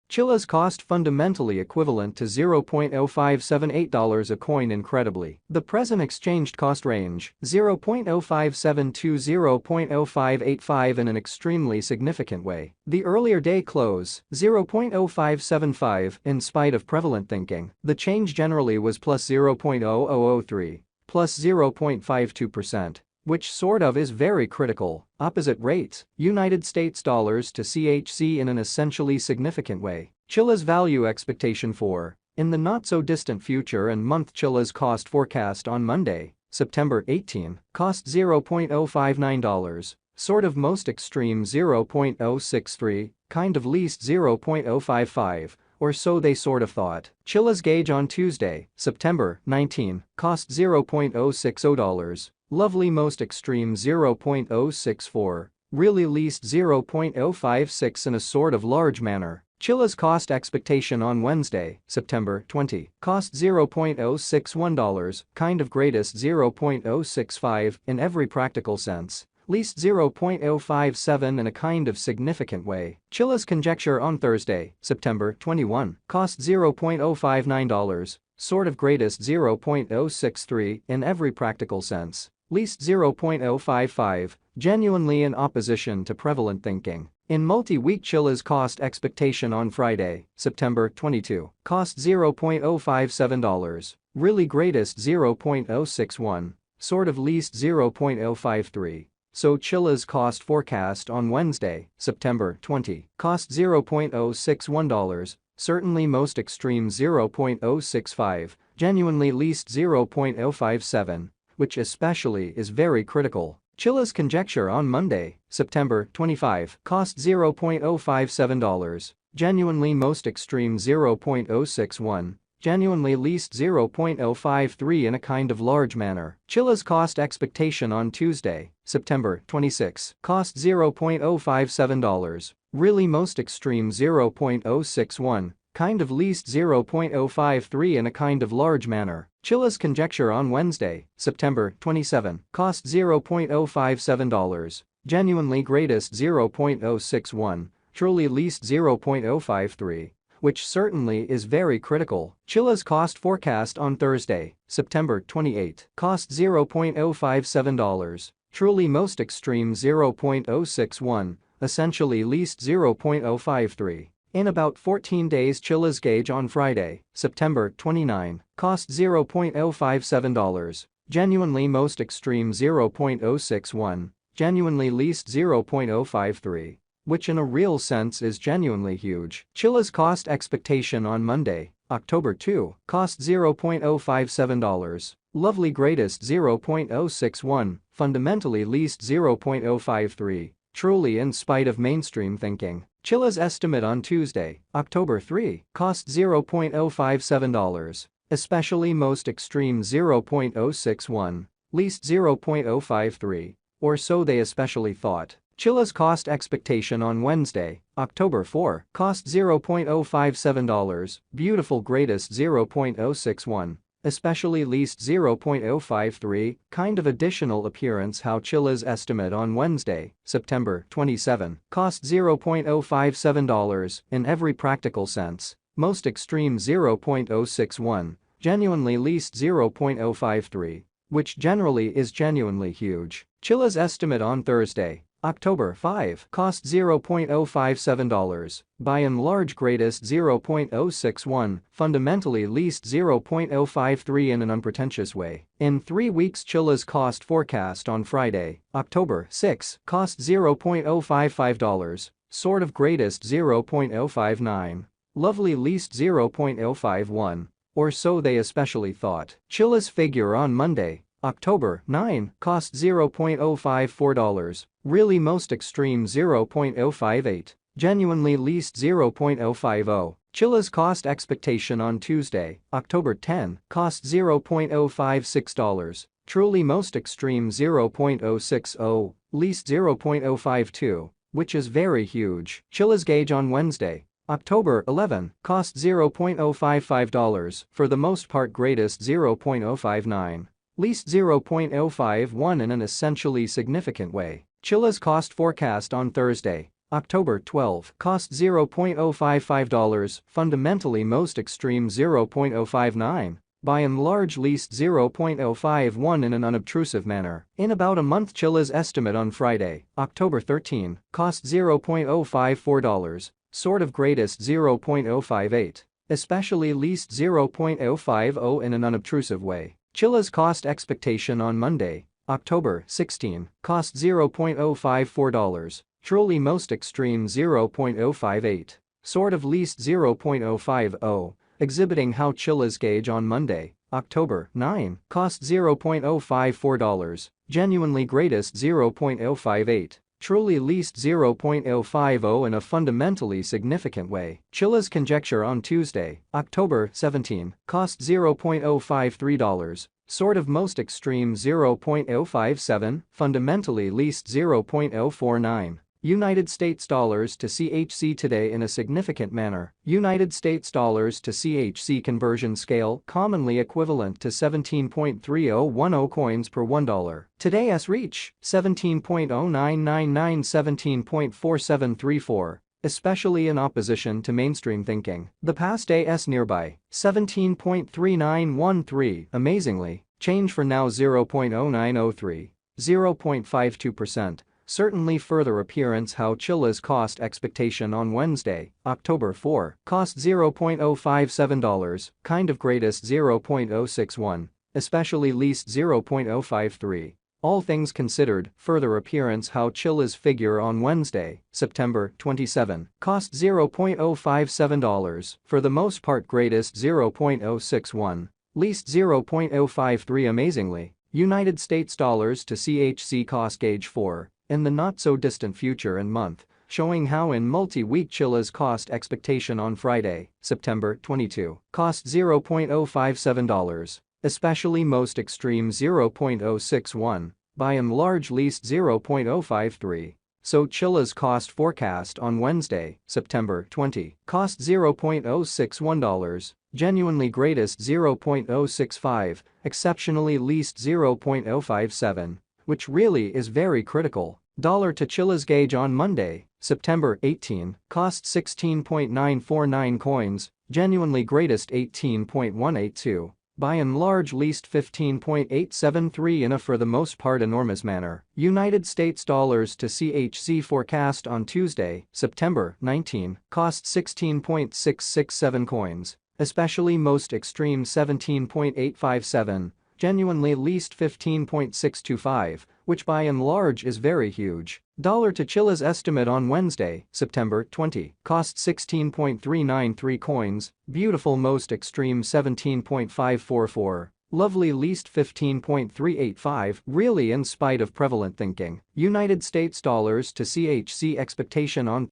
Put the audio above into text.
Chiliz cost fundamentally equivalent to $0.0578 a coin. Incredibly, the present exchanged cost range $0.057 to $0.0585 in an extremely significant way. The earlier day close $0.0575. In spite of prevalent thinking, the change generally was plus 0.0003, plus 0.52%. Which sort of is very critical. Opposite rates, United States dollars to CHC in an essentially significant way. Chiliz value expectation for, in the not-so-distant future and month. Chiliz cost forecast on Monday, September 18, cost $0.059, sort of most extreme $0.063, kind of least $0.055, or so they sort of thought. Chiliz gauge on Tuesday, September 19, cost $0.060. Lovely most extreme $0.064, really least $0.056 in a sort of large manner. Chiliz cost expectation on Wednesday, September 20, cost $0.061, kind of greatest $0.065 in every practical sense, least $0.057 in a kind of significant way. Chiliz conjecture on Thursday, September 21, cost $0.059, sort of greatest $0.063 in every practical sense, least $0.055, genuinely in opposition to prevalent thinking. In multi-week. Chiliz cost expectation on Friday, September 22, cost $0.057, really greatest $0.061, sort of least $0.053. So Chiliz cost forecast on Wednesday, September 20, cost $0.061, certainly most extreme $0.065, genuinely least $0.057, which especially is very critical. Chiliz conjecture on Monday, September 25, cost $0.057, genuinely most extreme $0.061, genuinely least $0.053 in a kind of large manner. Chiliz cost expectation on Tuesday, September 26, cost $0.057, really most extreme $0.061, kind of least $0.053 in a kind of large manner. Chiliz conjecture on Wednesday, September 27, cost $0.057, genuinely greatest $0.061, truly least $0.053, which certainly is very critical. Chiliz cost forecast on Thursday, September 28, cost $0.057, truly most extreme $0.061, essentially least $0.053. In about 14 days. Chiliz gauge on Friday, September 29, cost $0.057, genuinely most extreme $0.061, genuinely least $0.053, which in a real sense is genuinely huge. Chiliz cost expectation on Monday, October 2, cost $0.057, lovely greatest $0.061, fundamentally least $0.053, truly in spite of mainstream thinking. Chiliz estimate on Tuesday, October 3, cost $0.057, especially most extreme $0.061, least $0.053, or so they especially thought. Chiliz cost expectation on Wednesday, October 4, cost $0.057, beautiful greatest $0.061, especially least $0.053, kind of additional appearance. How Chiliz estimate on Wednesday, September 27, cost $0.057 in every practical sense, most extreme $0.061, genuinely least $0.053, which generally is genuinely huge. Chiliz estimate on Thursday, October 5, cost $0.057, by and large greatest $0.061, fundamentally least $0.053 in an unpretentious way. In 3 weeks. Chiliz cost forecast on Friday, October 6, cost $0.055, sort of greatest $0.059, lovely least $0.051, or so they especially thought. Chiliz figure on Monday, October 9, cost $0.054, really most extreme $0.058, genuinely least $0.050. Chiliz cost expectation on Tuesday, October 10, cost $0.056, truly most extreme $0.060, least $0.052, which is very huge. Chiliz gauge on Wednesday, October 11, cost $0.055, for the most part greatest $0.059. Least $0.051 in an essentially significant way. Chiliz cost forecast on Thursday, October 12, cost $0.055, fundamentally most extreme $0.059. By and large least $0.051 in an unobtrusive manner. In about a month Chilliz estimate on Friday, October 13, cost $0.054, sort of greatest $0.058. Especially least $0.050 in an unobtrusive way. Chilliz cost expectation on Monday, October 16, cost $0.054, truly most extreme $0.058. Sort of least $0.050. Exhibiting how Chilliz gauge on Monday, October 9, cost $0.054, genuinely greatest $0.058, truly least $0.050 in a fundamentally significant way. Chilliz conjecture on Tuesday, October 17, cost $0.053, sort of most extreme $0.057, fundamentally least $0.049. United States dollars to CHC today in a significant manner. United States dollars to CHC conversion scale commonly equivalent to 17.3010 coins per $1. Today's reach 17.0999 17.4734. Especially in opposition to mainstream thinking. The past AS nearby 17.3913. Amazingly, change for now 0.0903. 0.52%. Certainly further appearance how Chilliz cost expectation on Wednesday, October 4, cost $0.057, kind of greatest $0.061, especially least $0.053. All things considered, further appearance how Chilliz figure on Wednesday, September 27, cost $0.057, for the most part greatest $0.061, least $0.053 amazingly. United States dollars to CHC cost gauge 4. In the not-so-distant future and month, showing how in multi-week Chilliz cost expectation on Friday, September 22, cost $0.057, especially most extreme $0.061, by and large least $0.053. So Chilliz cost forecast on Wednesday, September 20, cost $0.061, genuinely greatest $0.065, exceptionally least $0.057. Which really is very critical. Dollar to Chilliz gauge on Monday, September 18, cost 16.949 coins, genuinely greatest 18.182, by and large least 15.873 in a for the most part enormous manner. United States dollars to CHC forecast on Tuesday, September 19, cost 16.667 coins, especially most extreme 17.857. Genuinely least 15.625, which by and large is very huge. Dollar to Chilliz estimate on Wednesday, September 20, cost 16.393 coins, beautiful most extreme 17.544, lovely least 15.385, really in spite of prevalent thinking. United States dollars to CHC expectation on